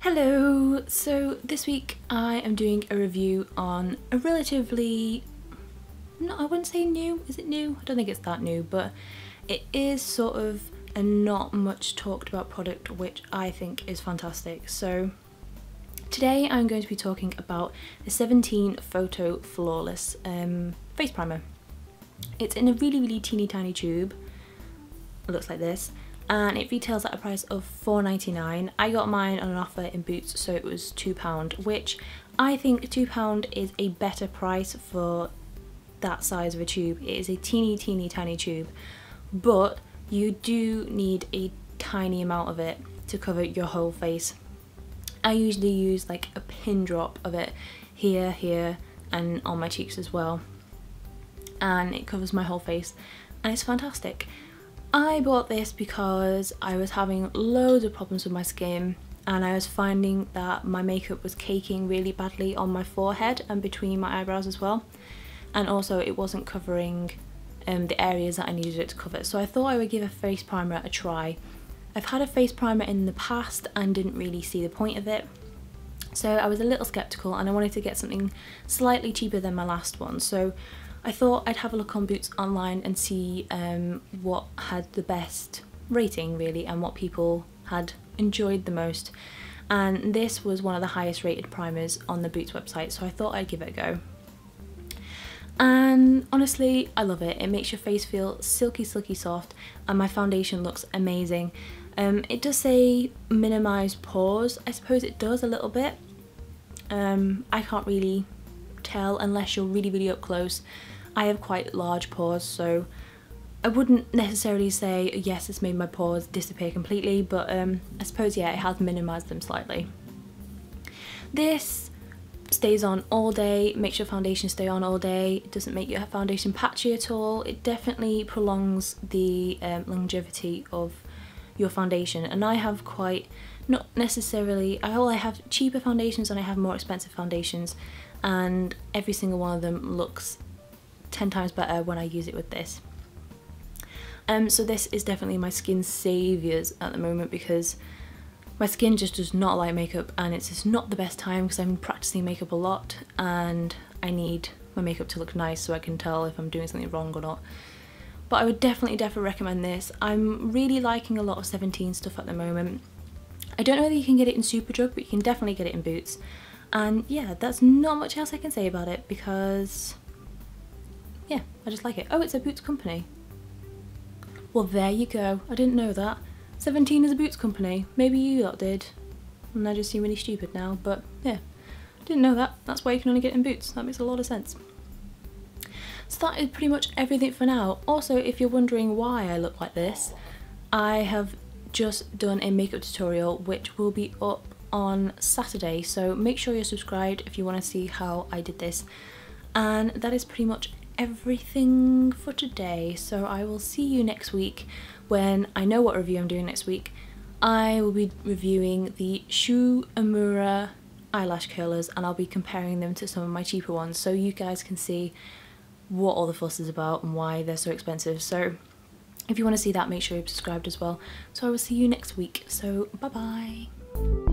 Hello! So this week I am doing a review on a relatively, I wouldn't say new, is it new? I don't think it's that new, but it is sort of a not much talked about product which I think is fantastic. So today I'm going to be talking about the 17 Photo Flawless face primer. It's in a really teeny tiny tube, it looks like this, and it retails at a price of £4.99. I got mine on an offer in Boots, so it was £2, which I think £2 is a better price for that size of a tube. It is a teeny tiny tube, but you do need a tiny amount of it to cover your whole face. I usually use like a pin drop of it here, and on my cheeks as well, and it covers my whole face and it's fantastic. I bought this because I was having loads of problems with my skin and I was finding that my makeup was caking really badly on my forehead and between my eyebrows as well, and also it wasn't covering the areas that I needed it to cover. So I thought I would give a face primer a try. I've had a face primer in the past and didn't really see the point of it, so I was a little skeptical and I wanted to get something slightly cheaper than my last one. So I thought I'd have a look on Boots online and see what had the best rating really and what people had enjoyed the most, and this was one of the highest rated primers on the Boots website, so I thought I'd give it a go. And honestly, I love it. It makes your face feel silky soft, and my foundation looks amazing. It does say minimise pores. I suppose it does a little bit. I can't really tell unless you're really up close. I have quite large pores, so I wouldn't necessarily say yes, it's made my pores disappear completely, but I suppose yeah, it has minimised them slightly. This stays on all day, makes your foundation stay on all day. It doesn't make your foundation patchy at all. It definitely prolongs the longevity of your foundation, and I have quite, not necessarily, I have cheaper foundations and I have more expensive foundations, and every single one of them looks 10 times better when I use it with this. So this is definitely my skin saviours at the moment, because my skin just does not like makeup, and it's just not the best time because I'm practicing makeup a lot and I need my makeup to look nice so I can tell if I'm doing something wrong or not. But I would definitely recommend this. I'm really liking a lot of 17 stuff at the moment. I don't know whether you can get it in Superdrug, but you can definitely get it in Boots. And yeah, that's not much else I can say about it because, yeah, I just like it. Oh, it's a Boots company. Well, there you go. I didn't know that. 17 is a Boots company. Maybe you lot did. And I just seem really stupid now, but yeah, didn't know that. That's why you can only get it in Boots. That makes a lot of sense. So that is pretty much everything for now. Also, if you're wondering why I look like this, I have just done a makeup tutorial which will be up on Saturday, so make sure you're subscribed if you want to see how I did this. And that is pretty much everything for today, so I will see you next week when I know what review I'm doing next week. I will be reviewing the Shu Uemura eyelash curlers, and I'll be comparing them to some of my cheaper ones so you guys can see what all the fuss is about and why they're so expensive. So if you want to see that, make sure you're subscribed as well. So I will see you next week, so bye bye.